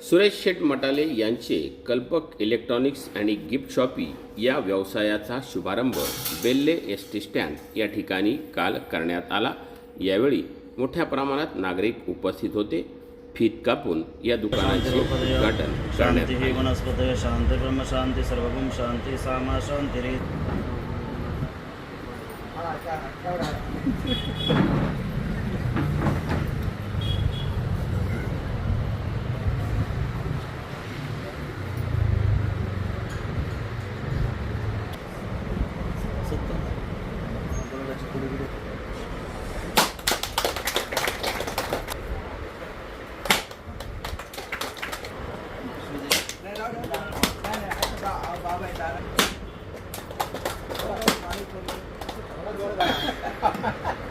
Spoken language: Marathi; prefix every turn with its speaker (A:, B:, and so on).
A: सुरेश शेठ मटाले यांचे कल्पक इलेक्ट्रॉनिक्स आणि गिफ्ट शॉपी या व्यवसायाचा शुभारंभ बेल्ले एसटी स्टँड या ठिकाणी काल करण्यात आला। यावेळी मोठ्या प्रमाणात नागरिक उपस्थित होते। फीत कापून या दुकानाचे उद्घाटन करण्यात आले।
B: वनस्पतय शांती ब्रह्म शांती सर्वगुण शांती सामा शांती रे
C: बाबा